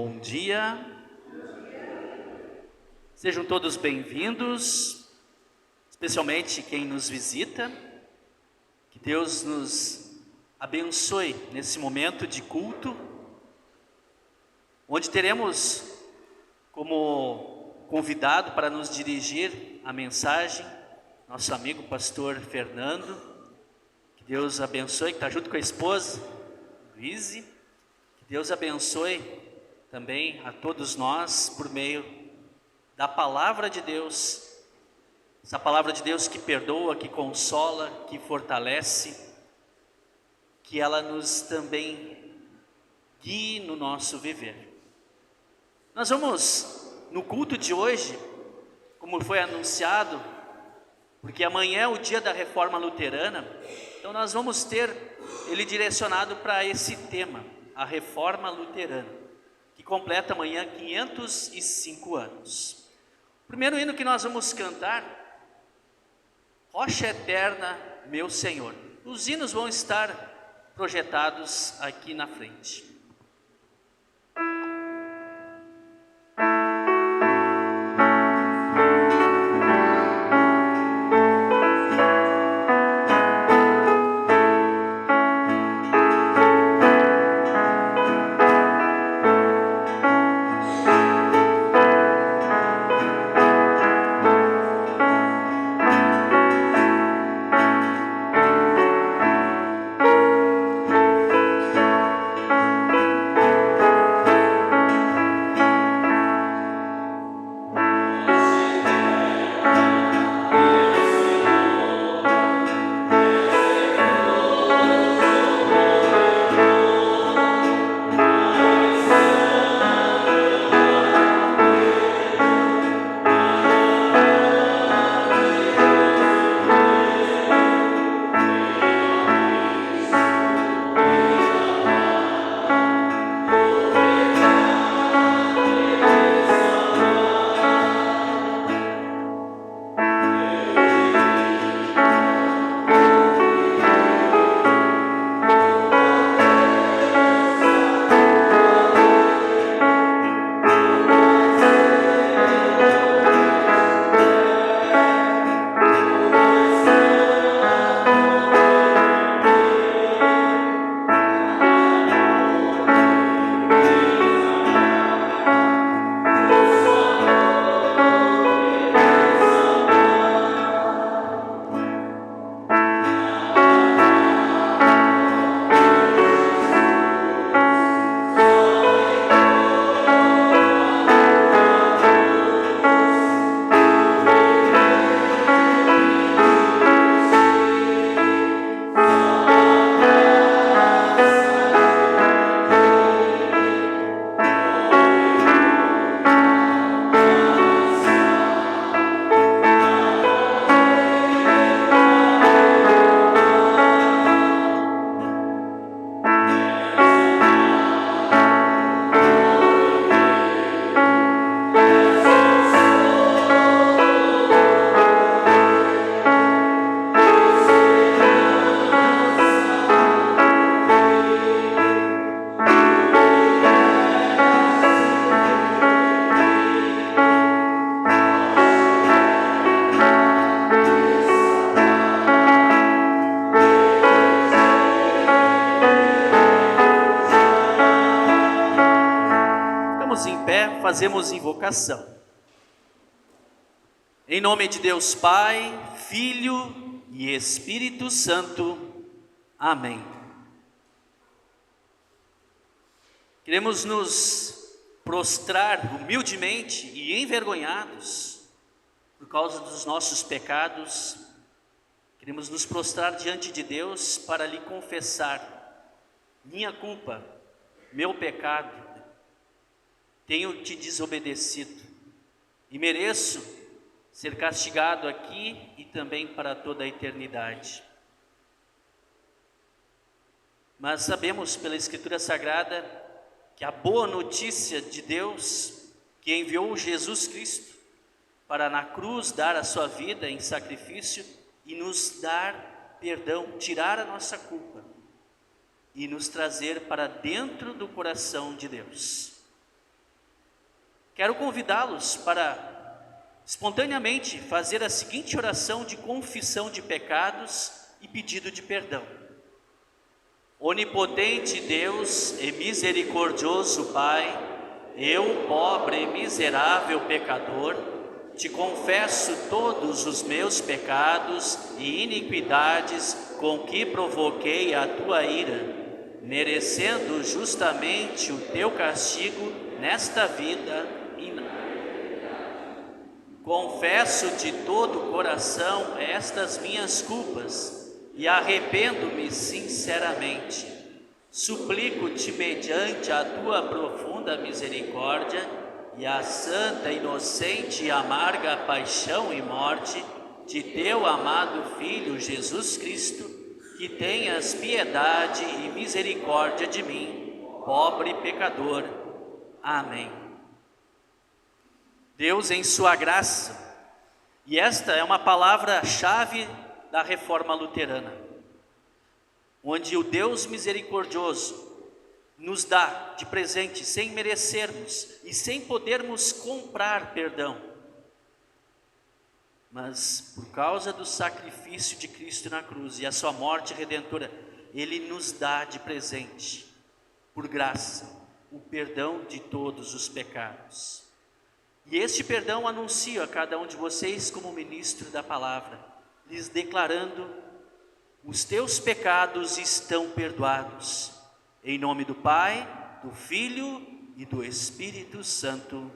Bom dia. Sejam todos bem-vindos, especialmente quem nos visita. Que Deus nos abençoe nesse momento de culto, onde teremos como convidado para nos dirigir a mensagem nosso amigo pastor Fernando. Que Deus abençoe, que está junto com a esposa Luíse. Que Deus abençoe também a todos nós por meio da palavra de Deus, essa palavra de Deus que perdoa, que consola, que fortalece, que ela nos também guie no nosso viver. Nós vamos, no culto de hoje, como foi anunciado, porque amanhã é o dia da Reforma Luterana, então nós vamos ter ele direcionado para esse tema, a Reforma Luterana, que completa amanhã 505 anos. O primeiro hino que nós vamos cantar, Rocha Eterna, meu Senhor. Os hinos vão estar projetados aqui na frente. Fazemos invocação. Em nome de Deus Pai, Filho e Espírito Santo. Amém. Queremos nos prostrar humildemente e envergonhados por causa dos nossos pecados. Queremos nos prostrar diante de Deus para lhe confessar minha culpa, meu pecado. Tenho te desobedecido e mereço ser castigado aqui e também para toda a eternidade. Mas sabemos pela Escritura Sagrada que a boa notícia de Deus, que enviou Jesus Cristo para na cruz dar a sua vida em sacrifício e nos dar perdão, tirar a nossa culpa e nos trazer para dentro do coração de Deus. quero convidá-los para espontaneamente fazer a seguinte oração de confissão de pecados e pedido de perdão. Onipotente Deus e misericordioso Pai, eu, pobre e miserável pecador, te confesso todos os meus pecados e iniquidades com que provoquei a tua ira, merecendo justamente o teu castigo nesta vida e na... Confesso de todo o coração estas minhas culpas e arrependo-me sinceramente. Suplico-te mediante a tua profunda misericórdia e a santa, inocente e amarga paixão e morte de teu amado Filho Jesus Cristo, que tenhas piedade e misericórdia de mim, pobre pecador. Amém. Deus em sua graça, e esta é uma palavra-chave da Reforma Luterana, onde o Deus misericordioso nos dá de presente, sem merecermos e sem podermos comprar perdão, mas por causa do sacrifício de Cristo na cruz e a sua morte redentora, Ele nos dá de presente, por graça, o perdão de todos os pecados. E este perdão anuncio a cada um de vocês como ministro da palavra, lhes declarando: os teus pecados estão perdoados. Em nome do Pai, do Filho e do Espírito Santo.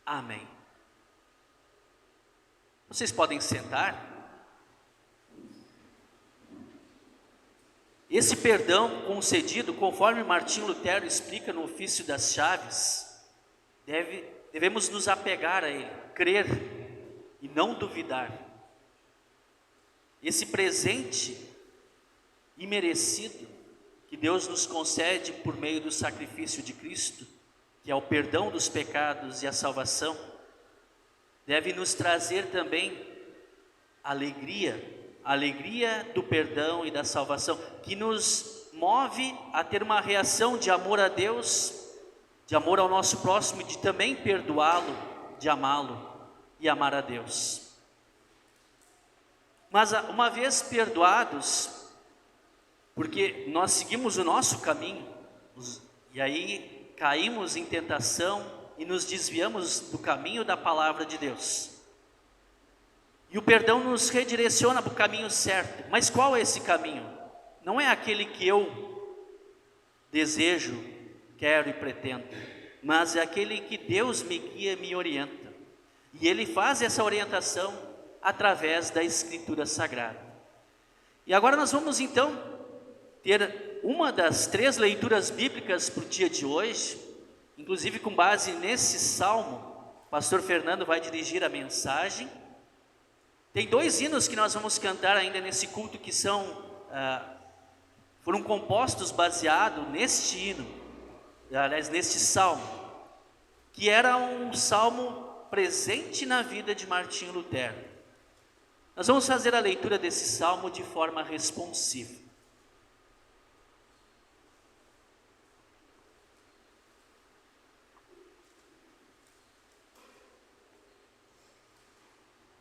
Amém. Vocês podem sentar. Esse perdão concedido, conforme Martinho Lutero explica no Ofício das Chaves, devemos nos apegar a ele, crer e não duvidar. Esse presente imerecido que Deus nos concede por meio do sacrifício de Cristo, que é o perdão dos pecados e a salvação, deve nos trazer também alegria do perdão e da salvação, que nos move a ter uma reação de amor a Deus, de amor ao nosso próximo e de também perdoá-lo, de amá-lo e amar a Deus. Mas uma vez perdoados, porque nós seguimos o nosso caminho, e aí caímos em tentação e nos desviamos do caminho da palavra de Deus. E o perdão nos redireciona para o caminho certo. Mas qual é esse caminho? Não é aquele que eu desejo, quero e pretendo, mas é aquele que Deus me guia e me orienta. E Ele faz essa orientação através da Escritura Sagrada. E agora nós vamos então ter uma das 3 leituras bíblicas para o dia de hoje, inclusive com base nesse salmo. O pastor Fernando vai dirigir a mensagem. Tem 2 hinos que nós vamos cantar ainda nesse culto que foram compostos baseado neste hino, aliás, neste salmo, que era um salmo presente na vida de Martinho Lutero. Nós vamos fazer a leitura desse salmo de forma responsiva.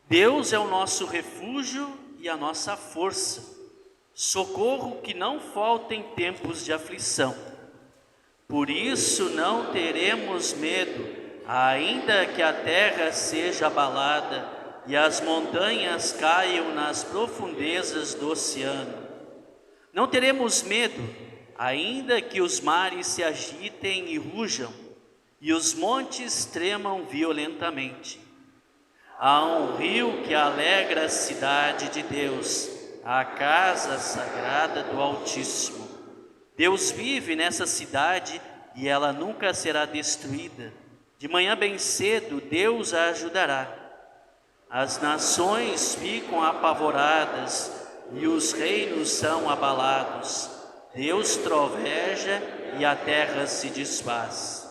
Deus é o nosso refúgio e a nossa força, socorro que não falta em tempos de aflição. Por isso não teremos medo, ainda que a terra seja abalada e as montanhas caiam nas profundezas do oceano. Não teremos medo, ainda que os mares se agitem e rujam e os montes tremam violentamente. Há um rio que alegra a cidade de Deus, a casa sagrada do Altíssimo. Deus vive nessa cidade e ela nunca será destruída. De manhã bem cedo, Deus a ajudará. As nações ficam apavoradas e os reinos são abalados. Deus troveja e a terra se desfaz.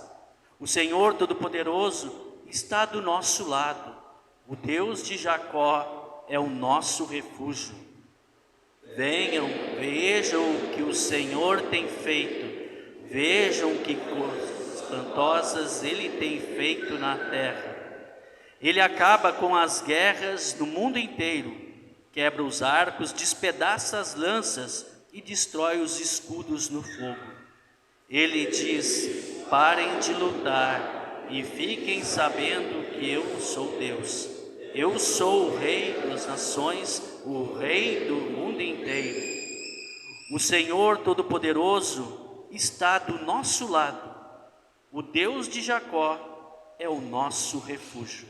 O Senhor Todo-Poderoso está do nosso lado. O Deus de Jacó é o nosso refúgio. Venham, vejam o que o Senhor tem feito. Vejam que espantosas Ele tem feito na terra. Ele acaba com as guerras no mundo inteiro, quebra os arcos, despedaça as lanças e destrói os escudos no fogo. Ele diz: parem de lutar e fiquem sabendo que eu sou Deus. Eu sou o Rei das nações, o Rei do mundo inteiro. O Senhor Todo-Poderoso está do nosso lado. O Deus de Jacó é o nosso refúgio.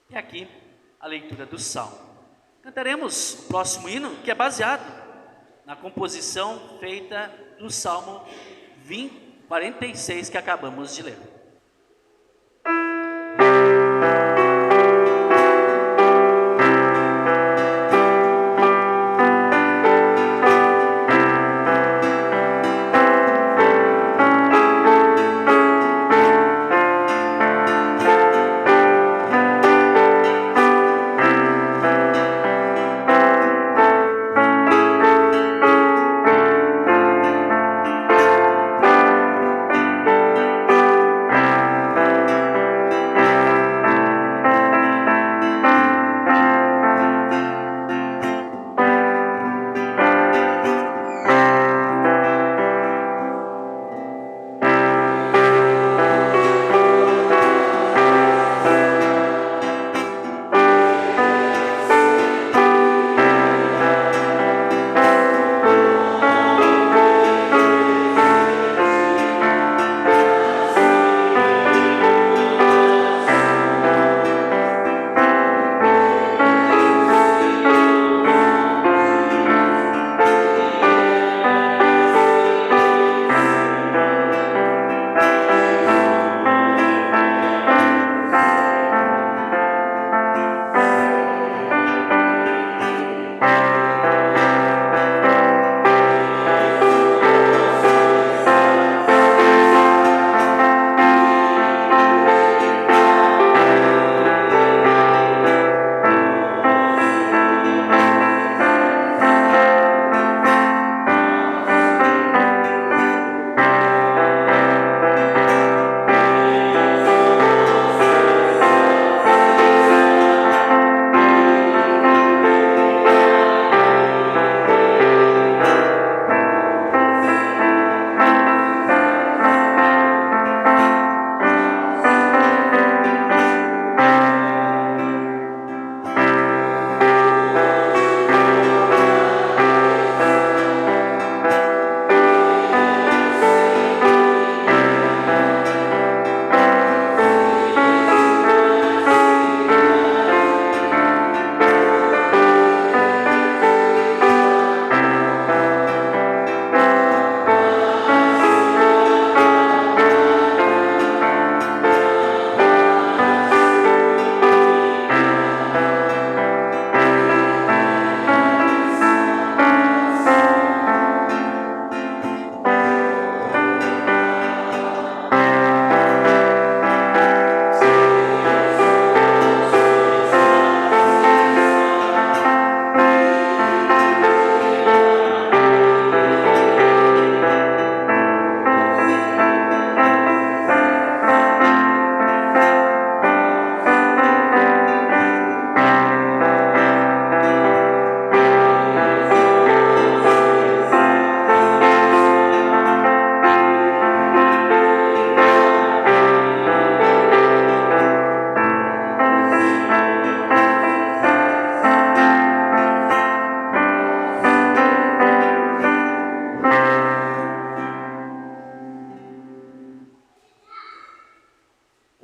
E aqui a leitura do Salmo. Cantaremos o próximo hino, que é baseado na composição feita do Salmo 46, que acabamos de ler.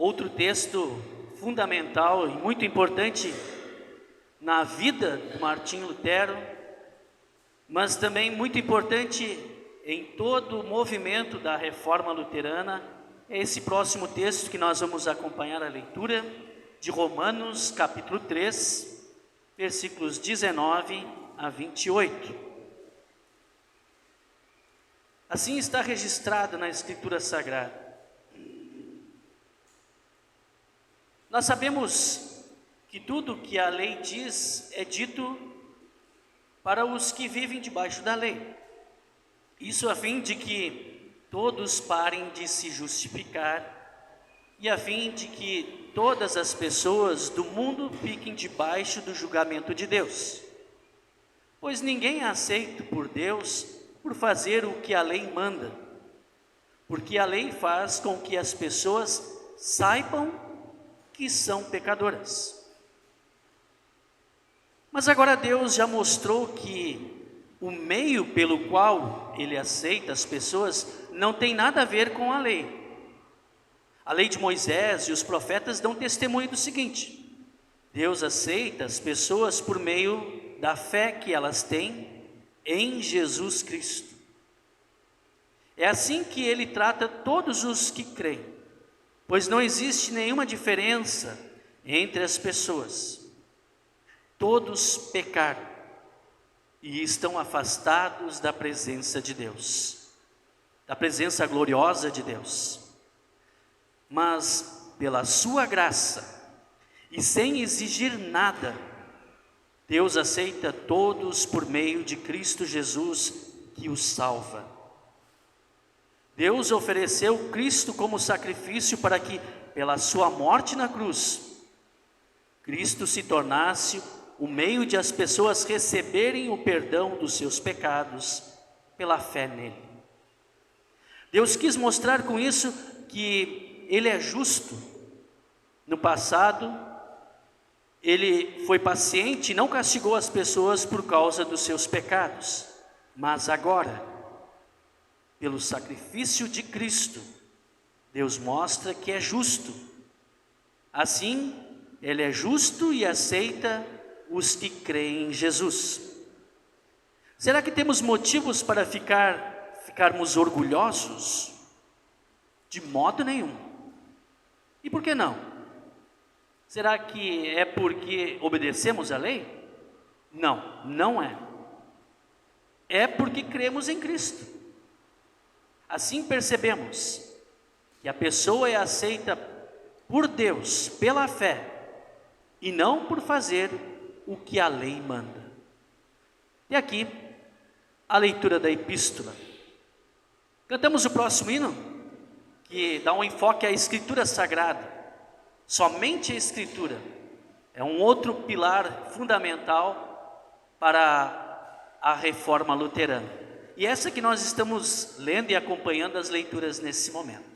Outro texto fundamental e muito importante na vida de Martinho Lutero, mas também muito importante em todo o movimento da Reforma Luterana, é esse próximo texto que nós vamos acompanhar a leitura, de Romanos, capítulo 3, versículos 19 a 28. Assim está registrado na Escritura Sagrada. Nós sabemos que tudo que a lei diz é dito para os que vivem debaixo da lei. Isso a fim de que todos parem de se justificar e a fim de que todas as pessoas do mundo fiquem debaixo do julgamento de Deus. Pois ninguém é aceito por Deus por fazer o que a lei manda, porque a lei faz com que as pessoas saibam que são pecadoras. Mas agora Deus já mostrou que o meio pelo qual Ele aceita as pessoas não tem nada a ver com a lei. A lei de Moisés e os profetas dão testemunho do seguinte: Deus aceita as pessoas por meio da fé que elas têm em Jesus Cristo. É assim que Ele trata todos os que creem, pois não existe nenhuma diferença entre as pessoas. Todos pecaram e estão afastados da presença de Deus, da presença gloriosa de Deus. Mas pela sua graça e sem exigir nada, Deus aceita todos por meio de Cristo Jesus, que os salva. Deus ofereceu Cristo como sacrifício para que, pela sua morte na cruz, Cristo se tornasse o meio de as pessoas receberem o perdão dos seus pecados pela fé nele. Deus quis mostrar com isso que Ele é justo. No passado, Ele foi paciente e não castigou as pessoas por causa dos seus pecados, mas agora, pelo sacrifício de Cristo, Deus mostra que é justo. Assim, Ele é justo e aceita os que creem em Jesus. Será que temos motivos para ficarmos orgulhosos? De modo nenhum. E por que não? Será que é porque obedecemos a lei? Não, não é. É porque cremos em Cristo. Assim percebemos que a pessoa é aceita por Deus pela fé e não por fazer o que a lei manda. E aqui a leitura da epístola. Cantamos o próximo hino, que dá um enfoque à Escritura Sagrada. Somente a Escritura é um outro pilar fundamental para a reforma luterana. E essa que nós estamos lendo e acompanhando as leituras nesse momento.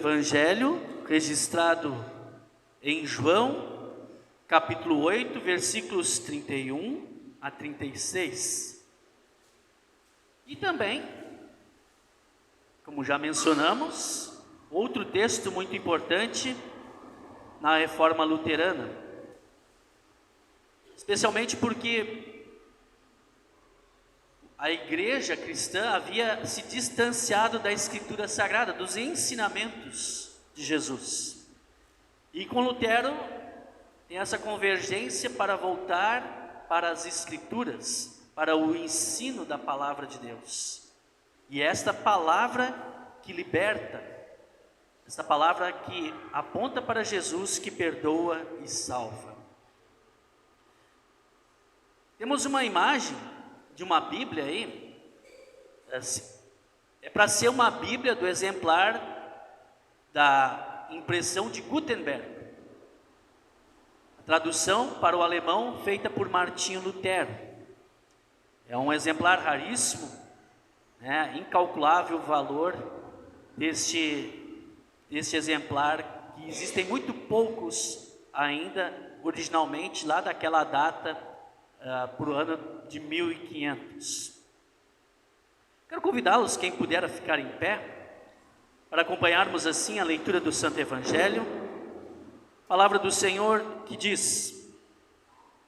Evangelho registrado em João, capítulo 8, versículos 31 a 36. E também, como já mencionamos, outro texto muito importante na Reforma Luterana, especialmente porque a igreja cristã havia se distanciado da Escritura Sagrada, dos ensinamentos de Jesus. E com Lutero tem essa convergência para voltar para as Escrituras, para o ensino da palavra de Deus. E é esta palavra que liberta, esta palavra que aponta para Jesus, que perdoa e salva. Temos uma imagem de uma Bíblia aí, é para ser uma Bíblia do exemplar da impressão de Gutenberg, a tradução para o alemão feita por Martinho Lutero. É um exemplar raríssimo, né? Incalculável valor deste exemplar, que existem muito poucos ainda, originalmente lá daquela data, por ano de 1500. Quero convidá-los, quem puder, a ficar em pé, para acompanharmos assim a leitura do Santo Evangelho. Palavra do Senhor que diz: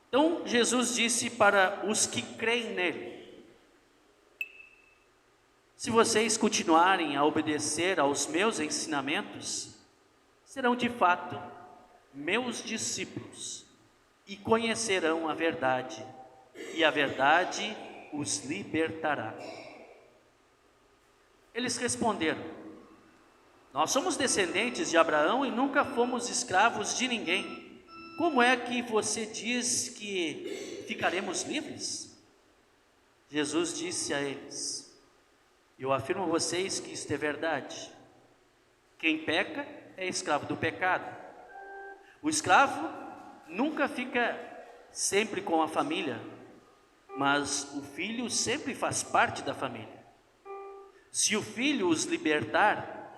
então Jesus disse para os que creem nele: se vocês continuarem a obedecer aos meus ensinamentos, serão de fato meus discípulos e conhecerão a verdade, e a verdade os libertará. Eles responderam: nós somos descendentes de Abraão e nunca fomos escravos de ninguém. Como é que você diz que ficaremos livres? Jesus disse a eles: eu afirmo a vocês que isto é verdade. Quem peca é escravo do pecado. O escravo nunca fica sempre com a família, mas o filho sempre faz parte da família. Se o filho os libertar,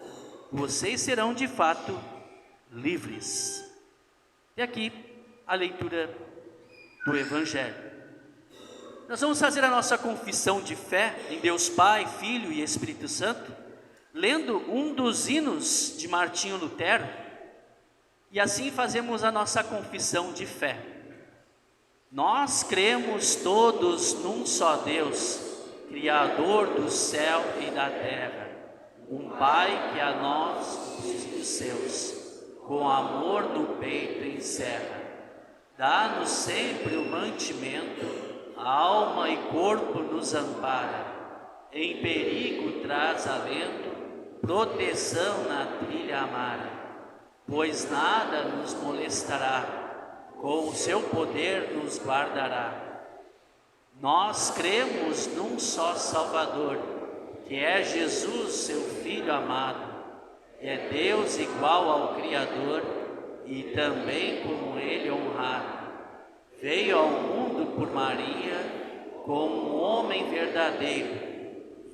vocês serão de fato livres. E aqui a leitura do Evangelho. Nós vamos fazer a nossa confissão de fé em Deus Pai, Filho e Espírito Santo, lendo um dos hinos de Martinho Lutero, e assim fazemos a nossa confissão de fé. Nós cremos todos num só Deus, Criador do céu e da terra, um Pai que a nós, os seus, com amor no peito encerra. Dá-nos sempre o mantimento, alma e corpo nos ampara, em perigo traz alento, proteção na trilha amara. Pois nada nos molestará, com o seu poder nos guardará. Nós cremos num só Salvador, que é Jesus, seu Filho amado, é Deus igual ao Criador e também como Ele honrado. Veio ao mundo por Maria, como um homem verdadeiro,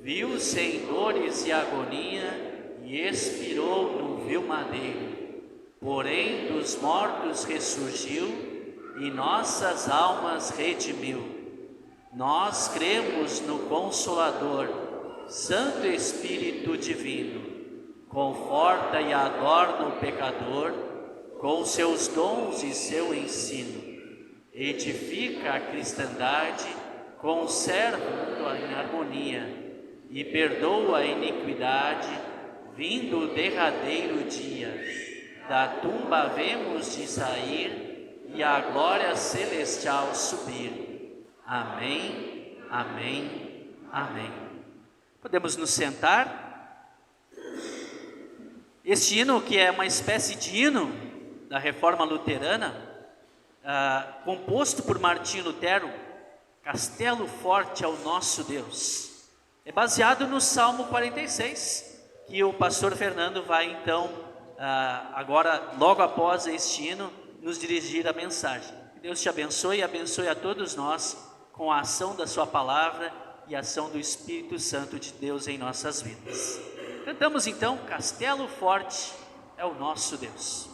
viu-se em dores e agonia e expirou no vil madeiro. Porém dos mortos ressurgiu e nossas almas redimiu. Nós cremos no Consolador, Santo Espírito Divino, conforta e adorna o pecador com seus dons e seu ensino. Edifica a cristandade, conserva o mundo em harmonia e perdoa a iniquidade, vindo o derradeiro dia. Da tumba havemos de sair e a glória celestial subir. Amém, amém, amém. Podemos nos sentar. Este hino, que é uma espécie de hino da Reforma Luterana, composto por Martinho Lutero, Castelo Forte ao Nosso Deus, é baseado no Salmo 46, que o pastor Fernando vai então agora, logo após este hino, nos dirigir a mensagem. Que Deus te abençoe e abençoe a todos nós com a ação da sua palavra e a ação do Espírito Santo de Deus em nossas vidas. Cantamos então, Castelo Forte é o nosso Deus.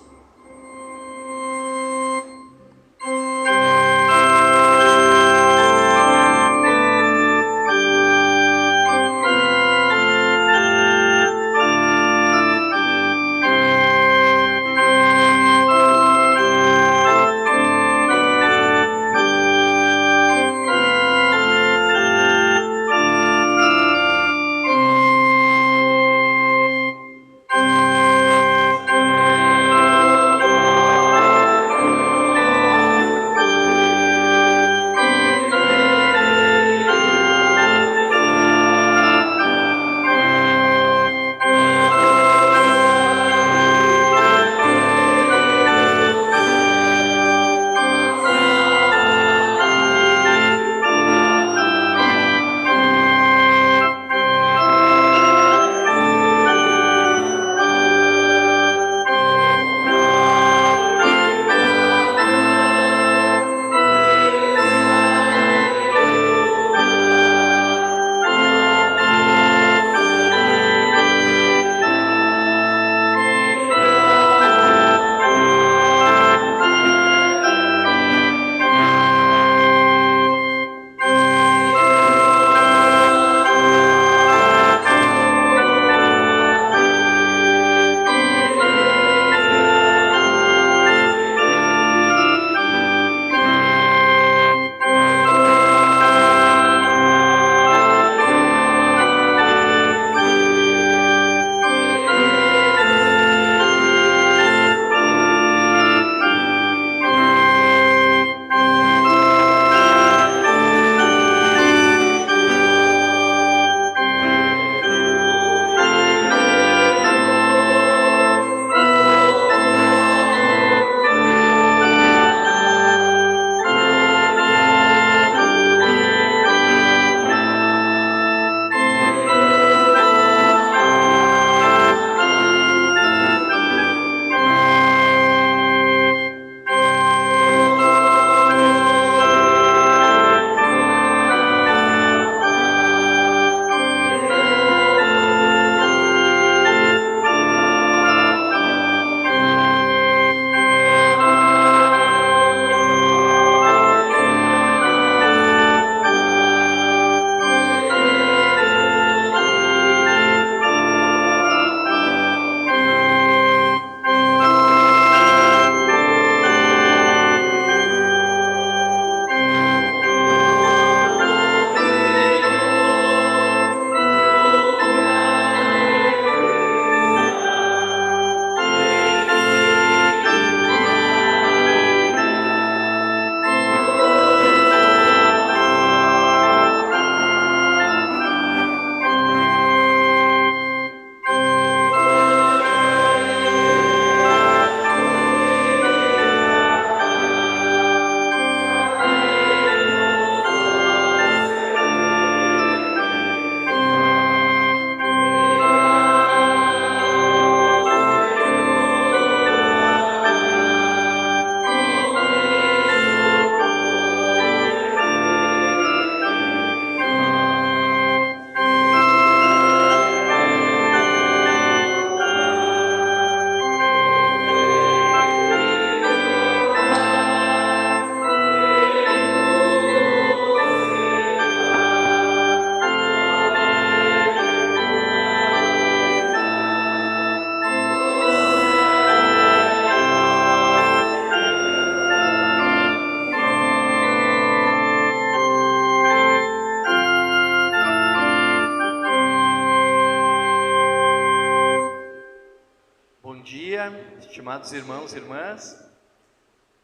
Estimados irmãos e irmãs,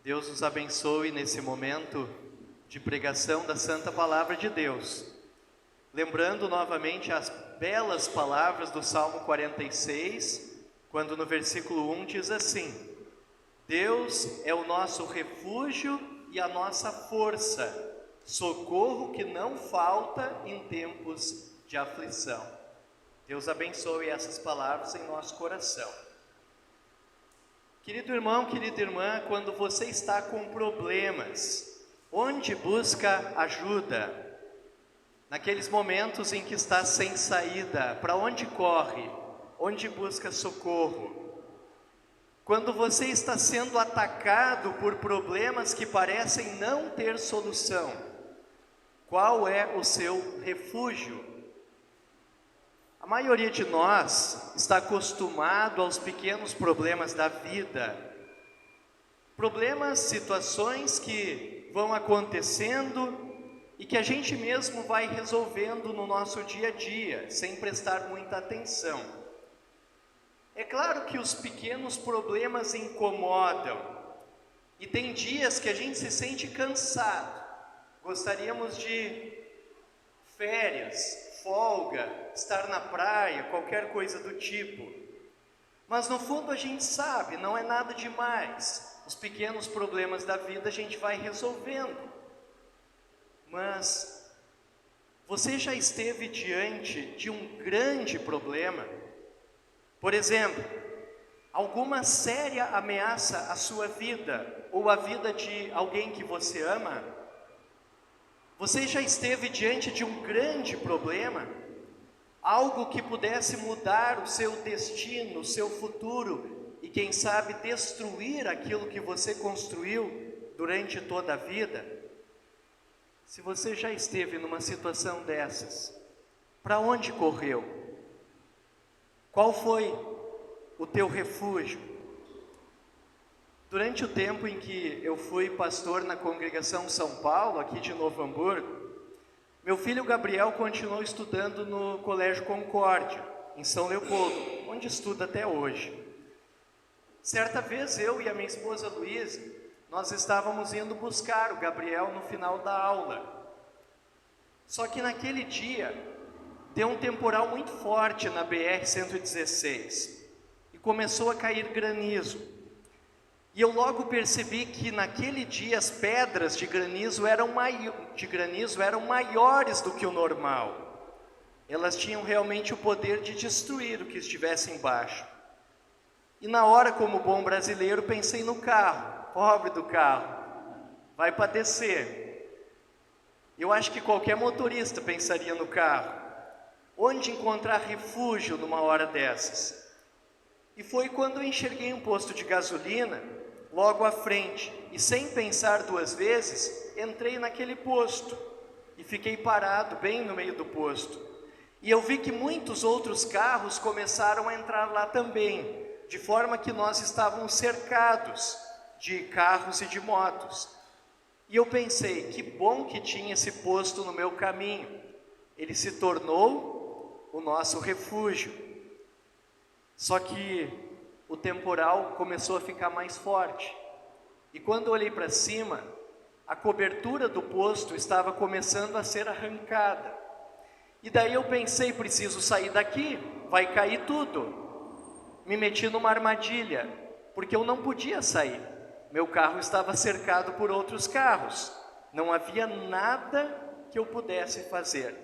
Deus nos abençoe nesse momento de pregação da Santa Palavra de Deus. Lembrando novamente as belas palavras do Salmo 46, quando no versículo 1 diz assim: Deus é o nosso refúgio e a nossa força, socorro que não falta em tempos de aflição. Deus abençoe essas palavras em nosso coração. Querido irmão, querida irmã, quando você está com problemas, onde busca ajuda? Naqueles momentos em que está sem saída, para onde corre? onde busca socorro? Quando você está sendo atacado por problemas que parecem não ter solução, qual é o seu refúgio? A maioria de nós está acostumado aos pequenos problemas da vida. Problemas, situações que vão acontecendo e que a gente mesmo vai resolvendo no nosso dia a dia, sem prestar muita atenção. É claro que os pequenos problemas incomodam, e tem dias que a gente se sente cansado, gostaríamos de férias, folga, estar na praia, qualquer coisa do tipo. Mas no fundo a gente sabe, não é nada demais. Os pequenos problemas da vida a gente vai resolvendo. Mas você já esteve diante de um grande problema? Por exemplo, alguma séria ameaça à sua vida ou à vida de alguém que você ama? Você já esteve diante de um grande problema? Algo que pudesse mudar o seu destino, o seu futuro e quem sabe destruir aquilo que você construiu durante toda a vida? Se você já esteve numa situação dessas, para onde correu? Qual foi o teu refúgio? Durante o tempo em que eu fui pastor na congregação São Paulo, aqui de Novo Hamburgo, meu filho Gabriel continuou estudando no Colégio Concórdia, em São Leopoldo, onde estuda até hoje. Certa vez eu e a minha esposa Luísa, nós estávamos indo buscar o Gabriel no final da aula. Só que naquele dia, deu um temporal muito forte na BR-116 e começou a cair granizo. E eu logo percebi que naquele dia as pedras de granizo eram maiores do que o normal. Elas tinham realmente o poder de destruir o que estivesse embaixo. E na hora, como bom brasileiro, pensei no carro. Pobre do carro, vai padecer. Eu acho que qualquer motorista pensaria no carro. Onde encontrar refúgio numa hora dessas? E foi quando eu enxerguei um posto de gasolina logo à frente, e sem pensar duas vezes, entrei naquele posto e fiquei parado bem no meio do posto. E eu vi que muitos outros carros começaram a entrar lá também, de forma que nós estávamos cercados de carros e de motos. E eu pensei, que bom que tinha esse posto no meu caminho. Ele se tornou o nosso refúgio. Só que o temporal começou a ficar mais forte. E quando eu olhei para cima, a cobertura do posto estava começando a ser arrancada. E daí eu pensei, preciso sair daqui, vai cair tudo. Me meti numa armadilha, porque eu não podia sair. Meu carro estava cercado por outros carros. Não havia nada que eu pudesse fazer.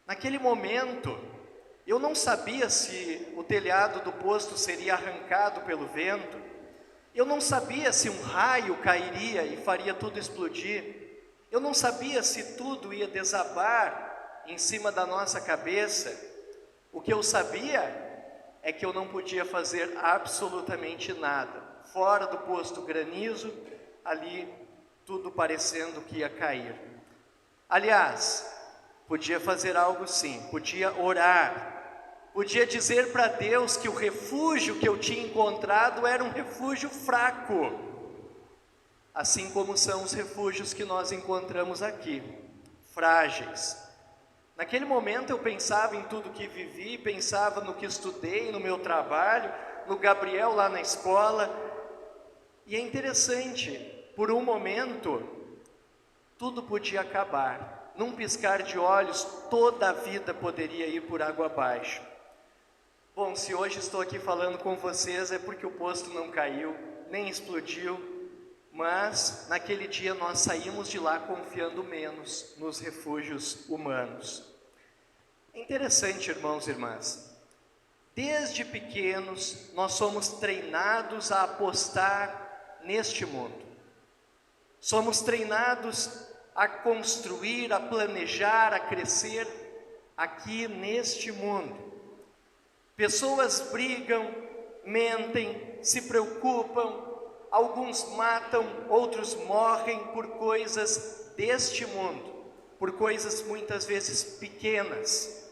Naquele momento, eu não sabia se o telhado do posto seria arrancado pelo vento. Eu não sabia se um raio cairia e faria tudo explodir. Eu não sabia se tudo ia desabar em cima da nossa cabeça. O que eu sabia é que eu não podia fazer absolutamente nada. Fora do posto granizo, ali tudo parecendo que ia cair. Aliás, podia fazer algo sim, podia orar. Podia dizer para Deus que o refúgio que eu tinha encontrado era um refúgio fraco, assim como são os refúgios que nós encontramos aqui, frágeis. Naquele momento eu pensava em tudo que vivi, pensava no que estudei, no meu trabalho, no Gabriel lá na escola. E é interessante, por um momento, tudo podia acabar. Num piscar de olhos, toda a vida poderia ir por água abaixo. Bom, se hoje estou aqui falando com vocês é porque o posto não caiu, nem explodiu, mas naquele dia nós saímos de lá confiando menos nos refúgios humanos. É interessante, irmãos e irmãs, desde pequenos nós somos treinados a apostar neste mundo. Somos treinados a construir, a planejar, a crescer aqui neste mundo. Pessoas brigam, mentem, se preocupam, alguns matam, outros morrem por coisas deste mundo, por coisas muitas vezes pequenas.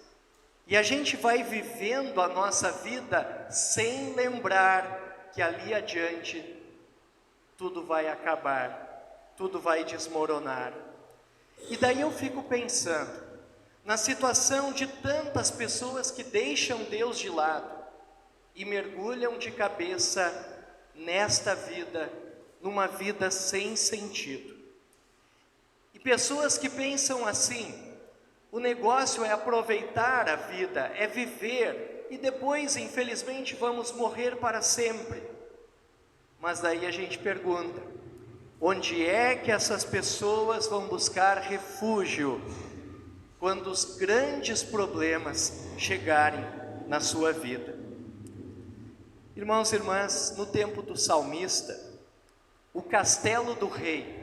E a gente vai vivendo a nossa vida sem lembrar que ali adiante tudo vai acabar, tudo vai desmoronar. E daí eu fico pensando na situação de tantas pessoas que deixam Deus de lado e mergulham de cabeça nesta vida, numa vida sem sentido. E pessoas que pensam assim: o negócio é aproveitar a vida, é viver, e depois, infelizmente, vamos morrer para sempre. Mas daí a gente pergunta: onde é que essas pessoas vão buscar refúgio quando os grandes problemas chegarem na sua vida? Irmãos e irmãs, no tempo do salmista, o castelo do rei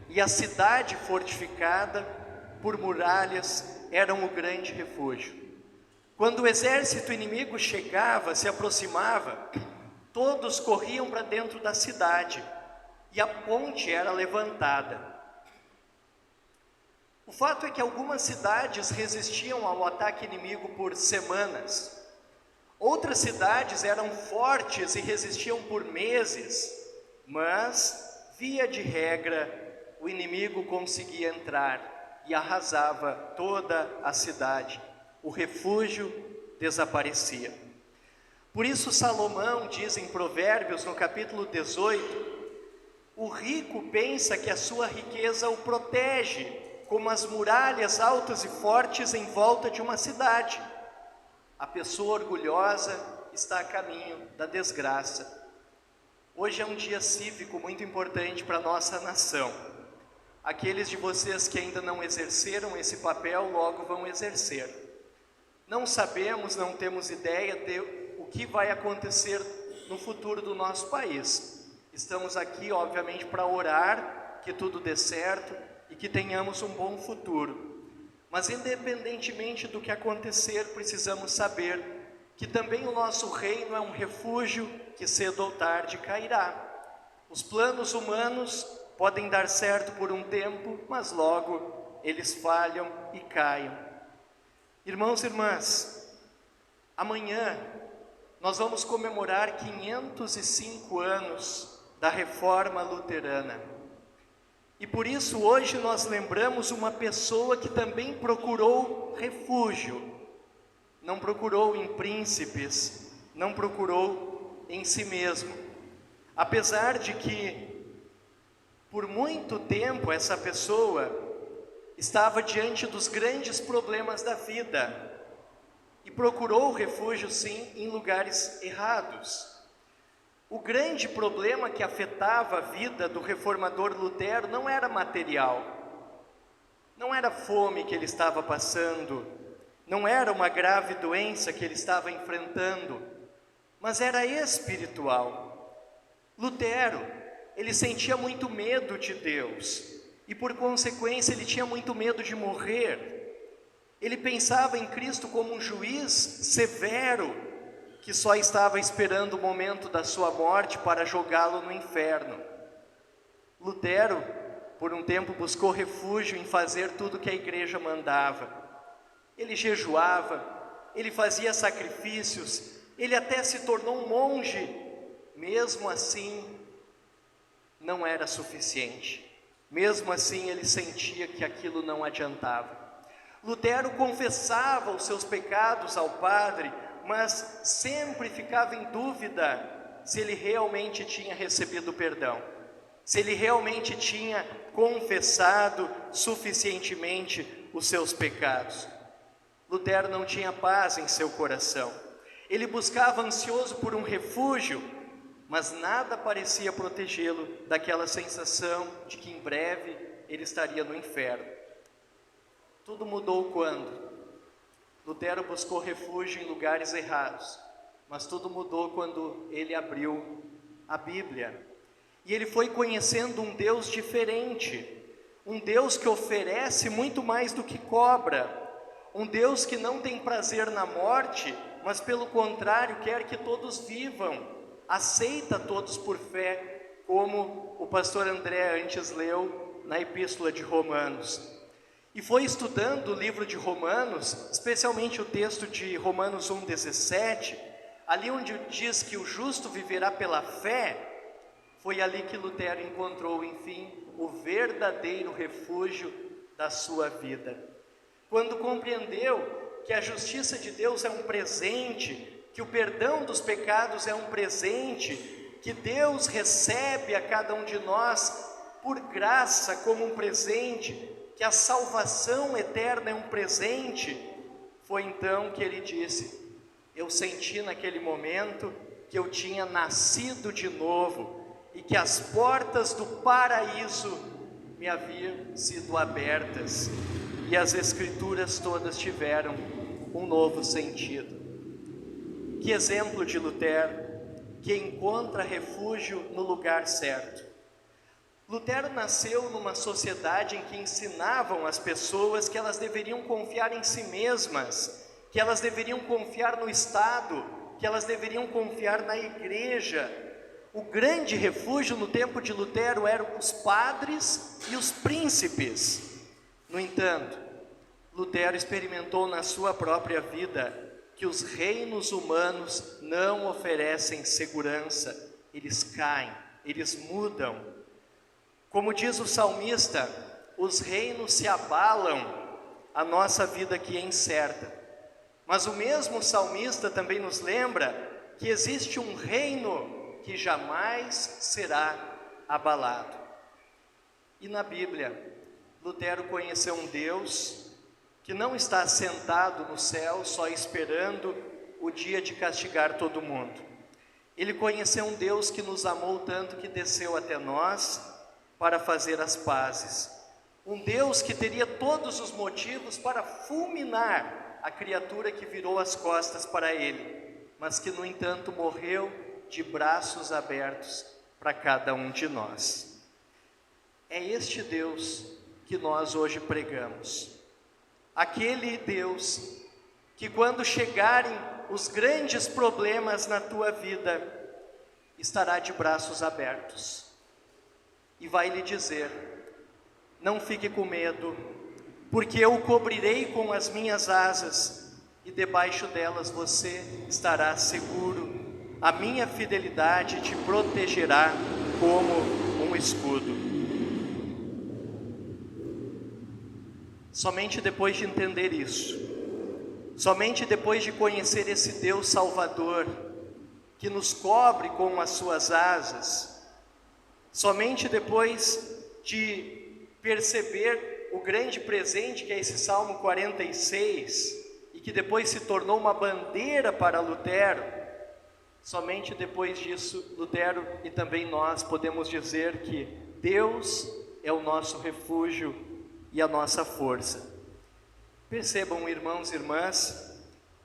e a cidade fortificada por muralhas eram o grande refúgio. Quando o exército inimigo chegava, se aproximava, todos corriam para dentro da cidade e a ponte era levantada. O fato é que algumas cidades resistiam ao ataque inimigo por semanas. Outras cidades eram fortes e resistiam por meses, mas, via de regra, o inimigo conseguia entrar e arrasava toda a cidade. O refúgio desaparecia. Por isso Salomão diz em Provérbios, no capítulo 18, o rico pensa que a sua riqueza o protege, como as muralhas altas e fortes em volta de uma cidade. A pessoa orgulhosa está a caminho da desgraça. Hoje é um dia cívico muito importante para a nossa nação. Aqueles de vocês que ainda não exerceram esse papel, logo vão exercer. Não sabemos, não temos ideia de o que vai acontecer no futuro do nosso país. Estamos aqui, obviamente, para orar que tudo dê certo e que tenhamos um bom futuro. Mas independentemente do que acontecer, precisamos saber que também o nosso reino é um refúgio que cedo ou tarde cairá. Os planos humanos podem dar certo por um tempo, mas logo eles falham e caem. Irmãos e irmãs, amanhã nós vamos comemorar 505 anos da Reforma Luterana. E por isso hoje nós lembramos uma pessoa que também procurou refúgio. Não procurou em príncipes, não procurou em si mesmo. Apesar de que por muito tempo essa pessoa estava diante dos grandes problemas da vida e procurou refúgio sim em lugares errados. O grande problema que afetava a vida do reformador Lutero não era material, não era fome que ele estava passando, não era uma grave doença que ele estava enfrentando, mas era espiritual. Lutero, ele sentia muito medo de Deus e por consequência ele tinha muito medo de morrer. Ele pensava em Cristo como um juiz severo que só estava esperando o momento da sua morte para jogá-lo no inferno. Lutero, por um tempo, buscou refúgio em fazer tudo que a igreja mandava. Ele jejuava, ele fazia sacrifícios, ele até se tornou um monge. Mesmo assim, não era suficiente. Mesmo assim, ele sentia que aquilo não adiantava. Lutero confessava os seus pecados ao padre, mas sempre ficava em dúvida se ele realmente tinha recebido perdão, se ele realmente tinha confessado suficientemente os seus pecados. Lutero não tinha paz em seu coração. Ele buscava ansioso por um refúgio, mas nada parecia protegê-lo daquela sensação de que em breve ele estaria no inferno. Tudo mudou quando Lutero buscou refúgio em lugares errados, mas tudo mudou quando ele abriu a Bíblia. E ele foi conhecendo um Deus diferente, um Deus que oferece muito mais do que cobra, um Deus que não tem prazer na morte, mas pelo contrário, quer que todos vivam, aceita todos por fé, como o pastor André antes leu na Epístola de Romanos. E foi estudando o livro de Romanos, especialmente o texto de Romanos 1,17, ali onde diz que o justo viverá pela fé. Foi ali que Lutero encontrou, enfim, o verdadeiro refúgio da sua vida. Quando compreendeu que a justiça de Deus é um presente, que o perdão dos pecados é um presente, que Deus recebe a cada um de nós por graça como um presente, que a salvação eterna é um presente, foi então que ele disse: eu senti naquele momento que eu tinha nascido de novo, e que as portas do paraíso me haviam sido abertas, e as Escrituras todas tiveram um novo sentido. Que exemplo de Lutero, que encontra refúgio no lugar certo. Lutero nasceu numa sociedade em que ensinavam as pessoas que elas deveriam confiar em si mesmas, que elas deveriam confiar no Estado, que elas deveriam confiar na igreja. O grande refúgio no tempo de Lutero eram os padres e os príncipes. No entanto, Lutero experimentou na sua própria vida que os reinos humanos não oferecem segurança, eles caem, eles mudam. Como diz o salmista, os reinos se abalam, a nossa vida aqui é incerta. Mas o mesmo salmista também nos lembra que existe um reino que jamais será abalado. E na Bíblia, Lutero conheceu um Deus que não está sentado no céu só esperando o dia de castigar todo mundo. Ele conheceu um Deus que nos amou tanto que desceu até nós para fazer as pazes. Um Deus que teria todos os motivos para fulminar a criatura que virou as costas para ele, mas que no entanto morreu de braços abertos para cada um de nós. É este Deus que nós hoje pregamos. Aquele Deus que quando chegarem os grandes problemas na tua vida, estará de braços abertos e vai lhe dizer: não fique com medo, porque eu o cobrirei com as minhas asas e debaixo delas você estará seguro. A minha fidelidade te protegerá como um escudo. Somente depois de entender isso, somente depois de conhecer esse Deus Salvador, que nos cobre com as suas asas, somente depois de perceber o grande presente que é esse Salmo 46, e que depois se tornou uma bandeira para Lutero, somente depois disso, Lutero e também nós podemos dizer que Deus é o nosso refúgio e a nossa força. Percebam, irmãos e irmãs,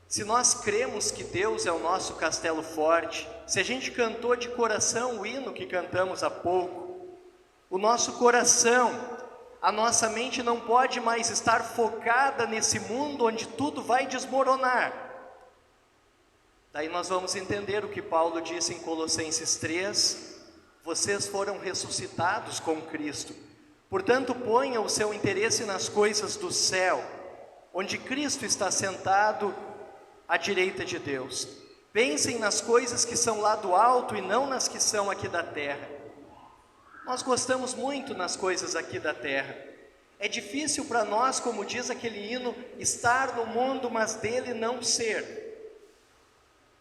se nós cremos que Deus é o nosso castelo forte, se a gente cantou de coração o hino que cantamos há pouco, o nosso coração, a nossa mente não pode mais estar focada nesse mundo onde tudo vai desmoronar. Daí nós vamos entender o que Paulo disse em Colossenses 3, vocês foram ressuscitados com Cristo, portanto ponham o seu interesse nas coisas do céu, onde Cristo está sentado à direita de Deus. Pensem nas coisas que são lá do alto e não nas que são aqui da terra. Nós gostamos muito nas coisas aqui da terra. É difícil para nós, como diz aquele hino, estar no mundo, mas dele não ser.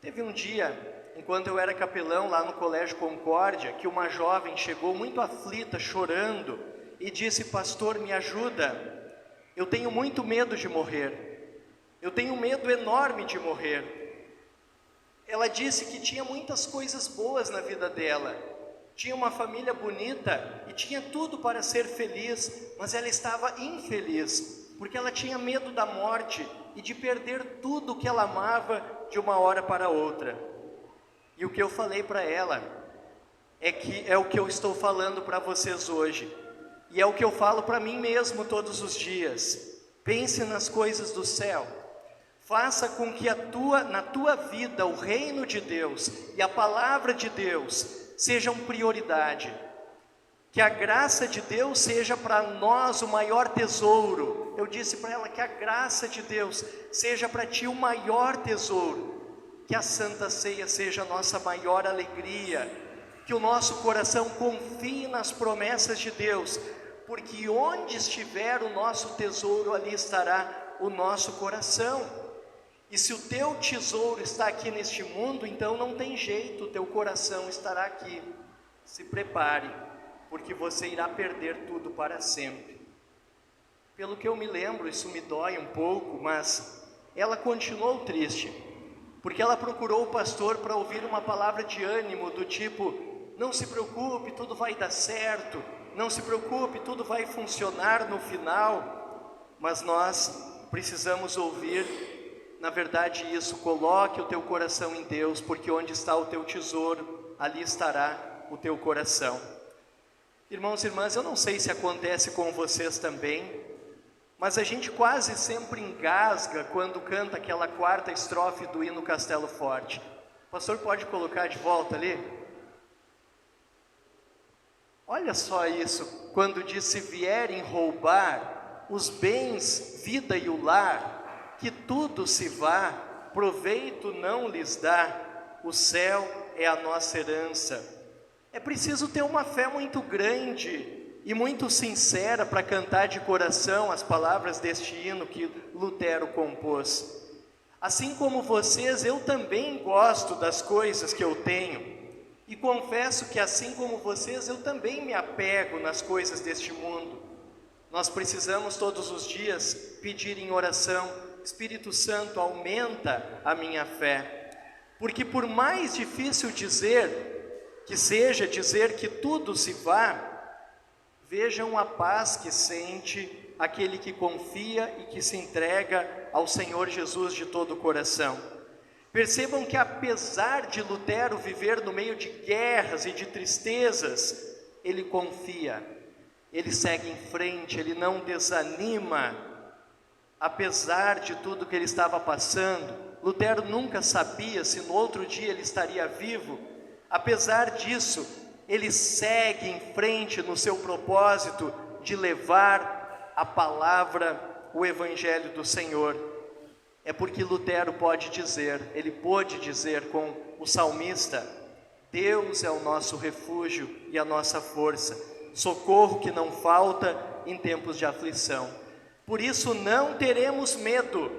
Teve um dia, enquanto eu era capelão lá no Colégio Concórdia, que uma jovem chegou muito aflita, chorando, e disse: pastor, me ajuda, eu tenho muito medo de morrer, eu tenho um medo enorme de morrer. Ela disse que tinha muitas coisas boas na vida dela, tinha uma família bonita e tinha tudo para ser feliz, mas ela estava infeliz, porque ela tinha medo da morte e de perder tudo que ela amava de uma hora para outra. E o que eu falei para ela é que é o que eu estou falando para vocês hoje, e é o que eu falo para mim mesmo todos os dias. Pense nas coisas do céu, faça com que na tua vida o reino de Deus e a palavra de Deus sejam prioridade. Que a graça de Deus seja para nós o maior tesouro. Eu disse para ela que a graça de Deus seja para ti o maior tesouro. Que a Santa Ceia seja a nossa maior alegria. Que o nosso coração confie nas promessas de Deus, porque onde estiver o nosso tesouro, ali estará o nosso coração. E se o teu tesouro está aqui neste mundo, então não tem jeito, o teu coração estará aqui. Se prepare, porque você irá perder tudo para sempre. Pelo que eu me lembro, isso me dói um pouco, mas ela continuou triste, porque ela procurou o pastor para ouvir uma palavra de ânimo do tipo: não se preocupe, tudo vai dar certo, não se preocupe, tudo vai funcionar no final. Mas nós precisamos ouvir, na verdade, isso: coloque o teu coração em Deus, porque onde está o teu tesouro, ali estará o teu coração. Irmãos e irmãs, eu não sei se acontece com vocês também, mas a gente quase sempre engasga quando canta aquela quarta estrofe do hino Castelo Forte. O pastor pode colocar de volta ali? Olha só isso, quando diz: se vierem roubar os bens, vida e o lar, que tudo se vá, proveito não lhes dá, o céu é a nossa herança. É preciso ter uma fé muito grande e muito sincera para cantar de coração as palavras deste hino que Lutero compôs. Assim como vocês, eu também gosto das coisas que eu tenho. E confesso que assim como vocês, eu também me apego nas coisas deste mundo. Nós precisamos todos os dias pedir em oração: Espírito Santo, aumenta a minha fé. Porque por mais difícil seja dizer que tudo se vá, vejam a paz que sente aquele que confia e que se entrega ao Senhor Jesus de todo o coração. Percebam que apesar de Lutero viver no meio de guerras e de tristezas, ele confia, ele segue em frente, ele não desanima. Apesar de tudo que ele estava passando, Lutero nunca sabia se no outro dia ele estaria vivo. Apesar disso, ele segue em frente no seu propósito de levar a palavra, o Evangelho do Senhor. É porque Lutero pôde dizer com o salmista: Deus é o nosso refúgio e a nossa força, socorro que não falta em tempos de aflição. Por isso não teremos medo,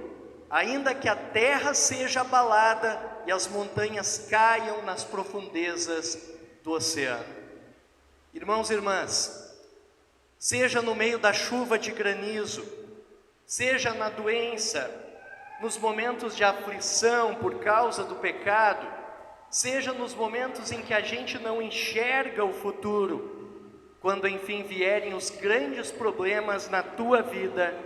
ainda que a terra seja abalada e as montanhas caiam nas profundezas do oceano. Irmãos e irmãs, seja no meio da chuva de granizo, seja na doença, nos momentos de aflição por causa do pecado, seja nos momentos em que a gente não enxerga o futuro, quando enfim vierem os grandes problemas na tua vida,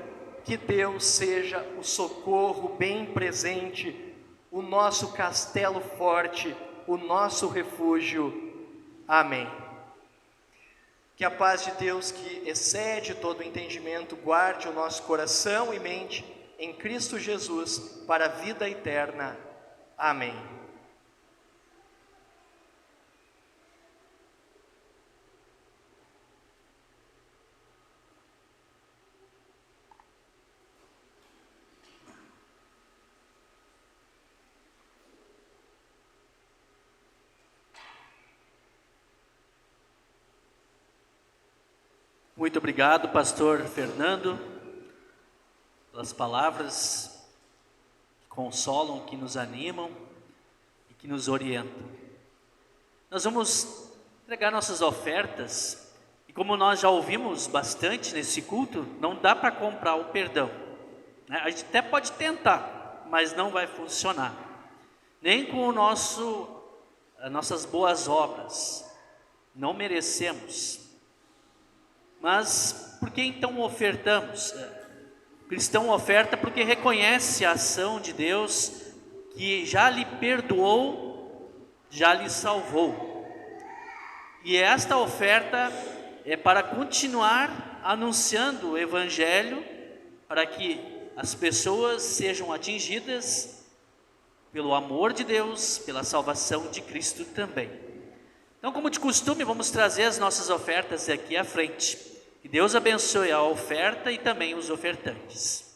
que Deus seja o socorro bem presente, o nosso castelo forte, o nosso refúgio. Amém. Que a paz de Deus, que excede todo o entendimento, guarde o nosso coração e mente em Cristo Jesus, para a vida eterna. Amém. Muito obrigado, pastor Fernando, pelas palavras que consolam, que nos animam e que nos orientam. Nós vamos entregar nossas ofertas, e como nós já ouvimos bastante nesse culto, não dá para comprar o perdão, né? A gente até pode tentar, mas não vai funcionar, nem com as nossas boas obras, não merecemos. Mas por que então ofertamos? O cristão oferta porque reconhece a ação de Deus, que já lhe perdoou, já lhe salvou. E esta oferta é para continuar anunciando o Evangelho, para que as pessoas sejam atingidas pelo amor de Deus, pela salvação de Cristo também. Então, como de costume, vamos trazer as nossas ofertas aqui à frente. Que Deus abençoe a oferta e também os ofertantes.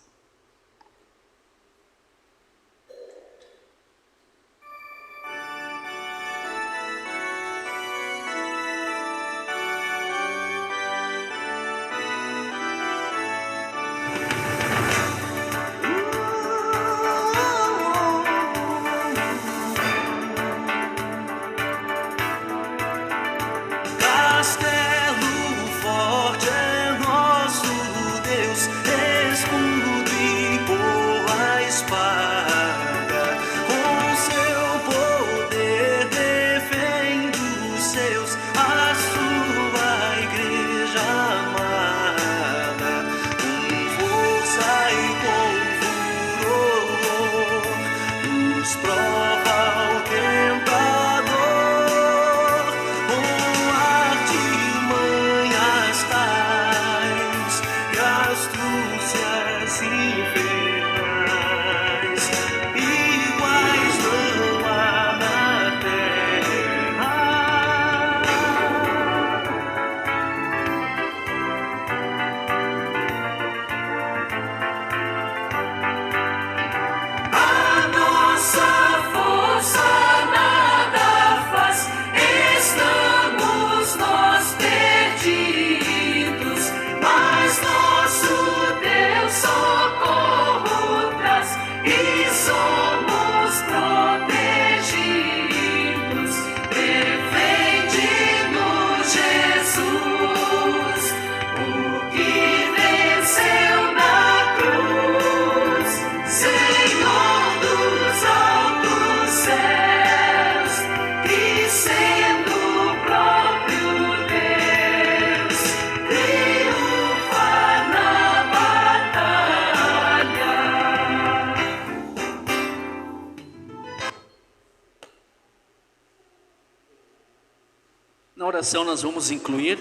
Na oração nós vamos incluir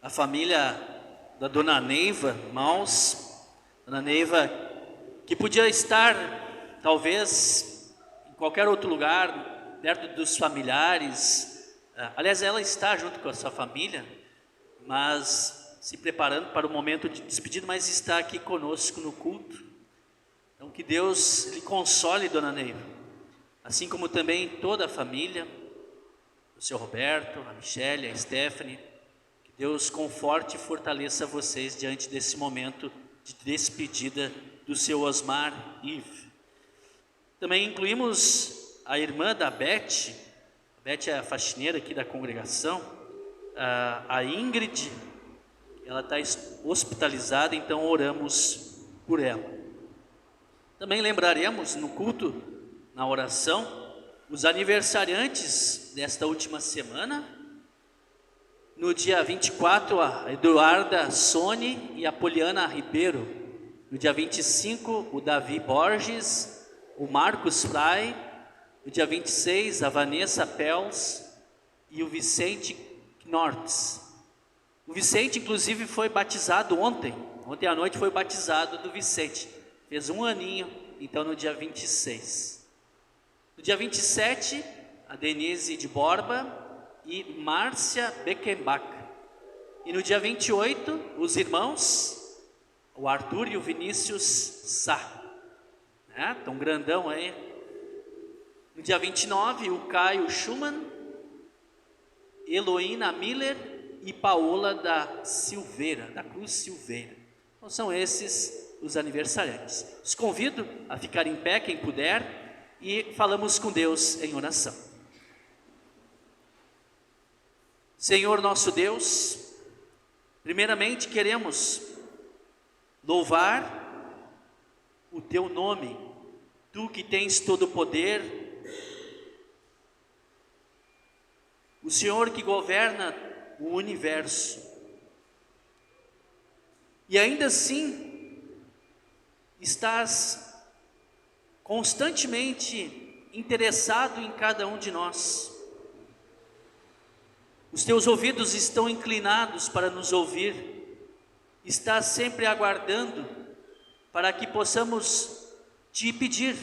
a família da Dona Neiva, irmãos. Dona Neiva, que podia estar talvez em qualquer outro lugar, perto dos familiares. Aliás, ela está junto com a sua família, mas se preparando para o momento de despedida, mas está aqui conosco no culto. Então que Deus lhe console, Dona Neiva, assim como também toda a família, o seu Roberto, a Michele, a Stephanie. Que Deus conforte e fortaleça vocês diante desse momento de despedida do seu Osmar Yves. Também incluímos a irmã da Beth. A Beth é a faxineira aqui da congregação. A Ingrid, ela está hospitalizada, então oramos por ela. Também lembraremos no culto, na oração, os aniversariantes desta última semana. No dia 24, a Eduarda Sone e a Poliana Ribeiro. No dia 25, o Davi Borges, o Marcos Fry. No dia 26, a Vanessa Pels e o Vicente Knortz. O Vicente, inclusive, foi batizado ontem. Ontem à noite foi batizado do Vicente. Fez um aninho, então no dia 26. No dia 27, a Denise de Borba e Márcia Beckenbach. E no dia 28, os irmãos, o Arthur e o Vinícius Sá. Tão grandão aí. No dia 29, o Caio Schumann, Heloína Miller e Paola da Silveira, da Cruz Silveira. Então são esses os aniversariantes. Os convido a ficar em pé, quem puder, e falamos com Deus em oração. Senhor nosso Deus, primeiramente queremos louvar o Teu nome, Tu que tens todo o poder, o Senhor que governa o universo. E ainda assim, estás constantemente interessado em cada um de nós. Os teus ouvidos estão inclinados para nos ouvir. Estás sempre aguardando para que possamos te pedir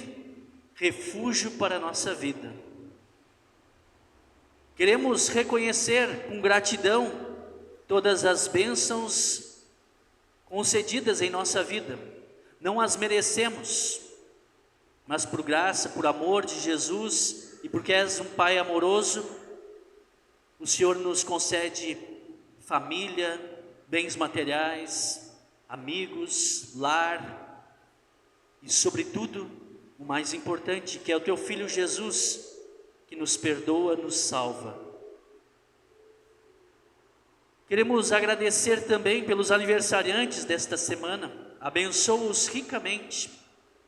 refúgio para a nossa vida. Queremos reconhecer com gratidão todas as bênçãos concedidas em nossa vida. Não as merecemos, mas por graça, por amor de Jesus e porque és um Pai amoroso, o Senhor nos concede família, bens materiais, amigos, lar e, sobretudo, o mais importante, que é o teu Filho Jesus, que nos perdoa, nos salva. Queremos agradecer também pelos aniversariantes desta semana. Abençoa-os ricamente,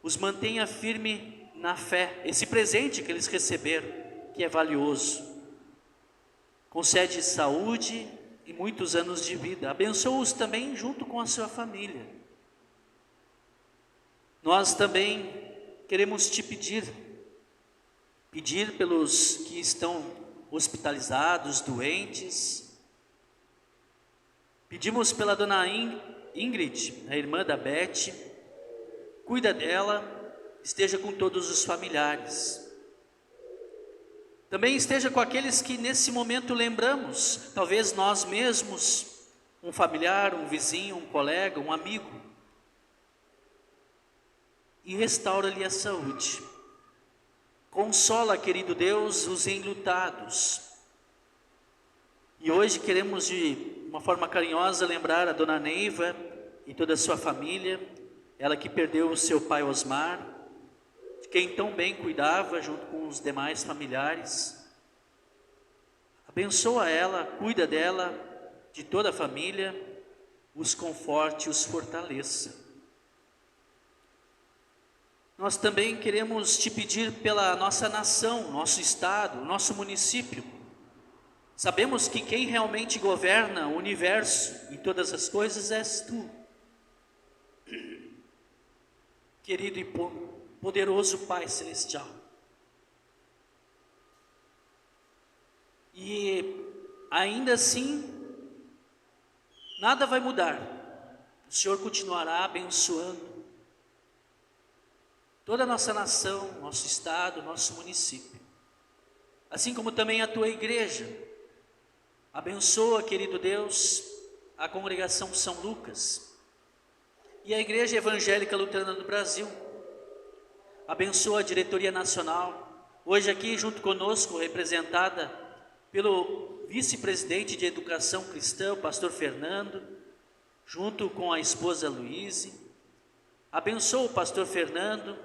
os mantenha firme na fé, esse presente que eles receberam, que é valioso. Concede saúde e muitos anos de vida. Abençoa-os também junto com a sua família. Nós também queremos te pedir pelos que estão hospitalizados, doentes. Pedimos pela dona Ingrid, a irmã da Beth, cuida dela, esteja com todos os familiares. Também esteja com aqueles que nesse momento lembramos, talvez nós mesmos, um familiar, um vizinho, um colega, um amigo. E restaura-lhe a saúde. Consola, querido Deus, os enlutados. E hoje queremos de uma forma carinhosa lembrar a dona Neiva e toda a sua família, ela que perdeu o seu pai Osmar, de quem tão bem cuidava junto com os demais familiares. Abençoa ela, cuida dela, de toda a família, os conforte, os fortaleça. Nós também queremos te pedir pela nossa nação, nosso estado, nosso município. Sabemos que quem realmente governa o universo e todas as coisas és tu. Querido e poderoso Pai Celestial. E ainda assim, nada vai mudar. O Senhor continuará abençoando toda a nossa nação, nosso estado, nosso município. Assim como também a tua igreja. Abençoa, querido Deus, a congregação São Lucas e a Igreja Evangélica Luterana do Brasil. Abençoa a diretoria nacional, hoje aqui junto conosco, representada pelo vice-presidente de Educação Cristã, o pastor Fernando, junto com a esposa Luíse. Abençoa o pastor Fernando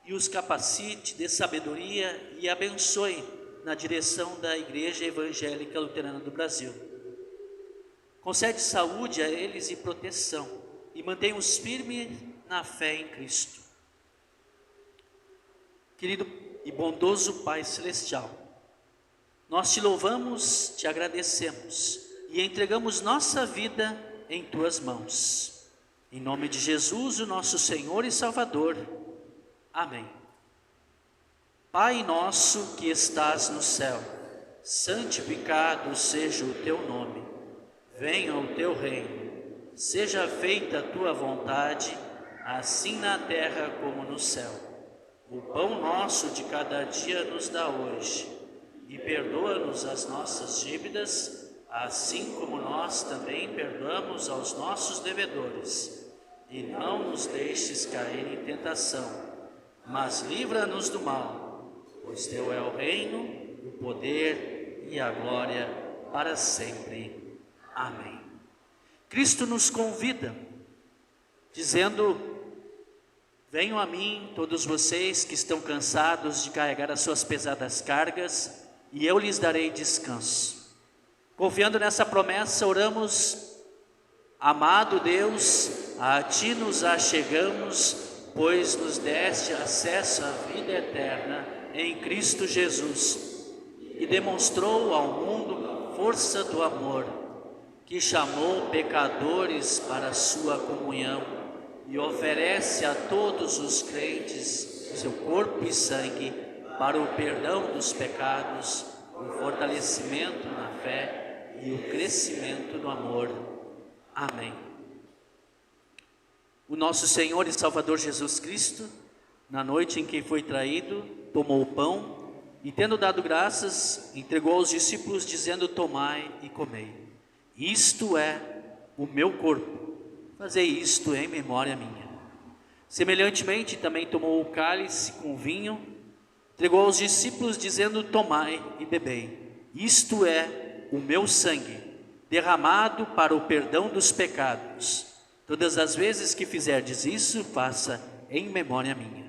e os capacite, dê sabedoria e abençoe na direção da Igreja Evangélica Luterana do Brasil. Concede saúde a eles e proteção, e mantenha-os firmes na fé em Cristo. Querido e bondoso Pai Celestial, nós te louvamos, te agradecemos e entregamos nossa vida em tuas mãos. Em nome de Jesus, o nosso Senhor e Salvador. Amém. Pai nosso que estás no céu, santificado seja o teu nome. Venha o teu reino. Seja feita a tua vontade, assim na terra como no céu. O pão nosso de cada dia nos dá hoje. E perdoa-nos as nossas dívidas, assim como nós também perdoamos aos nossos devedores. E não nos deixes cair em tentação, mas livra-nos do mal. Pois teu é o reino, o poder e a glória para sempre. Amém. Cristo nos convida, dizendo: venham a mim todos vocês que estão cansados de carregar as suas pesadas cargas, e eu lhes darei descanso. Confiando nessa promessa, oramos: amado Deus, a ti nos achegamos, pois nos deste acesso à vida eterna em Cristo Jesus, e demonstrou ao mundo força do amor, que chamou pecadores para a sua comunhão e oferece a todos os crentes seu corpo e sangue para o perdão dos pecados, o fortalecimento na fé e o crescimento no amor. Amém. O nosso Senhor e Salvador Jesus Cristo, na noite em que foi traído, tomou o pão e, tendo dado graças, entregou aos discípulos, dizendo: tomai e comei. Isto é o meu corpo. Fazei isto em memória minha. Semelhantemente, também tomou o cálice com vinho, entregou aos discípulos, dizendo: tomai e bebei. Isto é o meu sangue, derramado para o perdão dos pecados. Todas as vezes que fizerdes isso, faça em memória minha.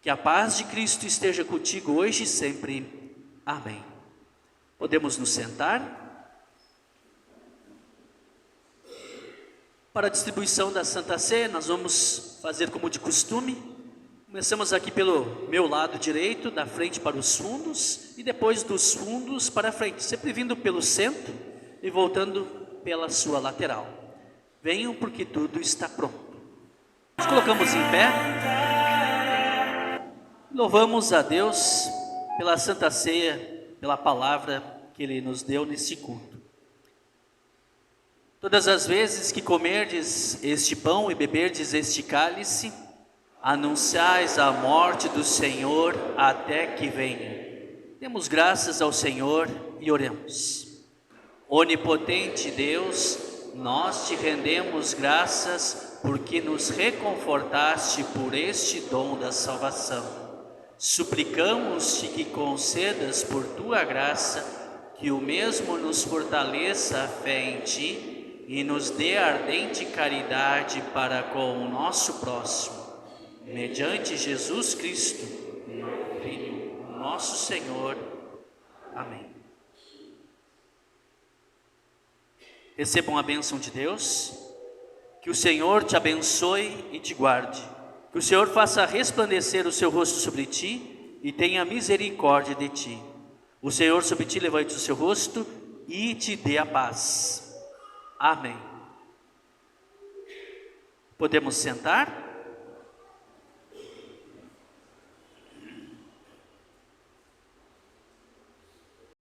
Que a paz de Cristo esteja contigo hoje e sempre. Amém. Podemos nos sentar? Para a distribuição da Santa Ceia, nós vamos fazer como de costume. Começamos aqui pelo meu lado direito, da frente para os fundos, e depois dos fundos para a frente, sempre vindo pelo centro e voltando pela sua lateral. Venham, porque tudo está pronto. Nos colocamos em pé. Louvamos a Deus pela Santa Ceia, pela palavra que Ele nos deu nesse culto. Todas as vezes que comerdes este pão e beberdes este cálice, anunciais a morte do Senhor até que venha. Demos graças ao Senhor e oremos. Onipotente Deus, nós te rendemos graças porque nos reconfortaste por este dom da salvação. Suplicamos-te que concedas por tua graça que o mesmo nos fortaleça a fé em ti e nos dê ardente caridade para com o nosso próximo. Mediante Jesus Cristo, Filho, nosso Senhor. Amém. Recebam a bênção de Deus. Que o Senhor te abençoe e te guarde. Que o Senhor faça resplandecer o seu rosto sobre ti e tenha misericórdia de ti. O Senhor sobre ti levante o seu rosto e te dê a paz. Amém. Podemos sentar?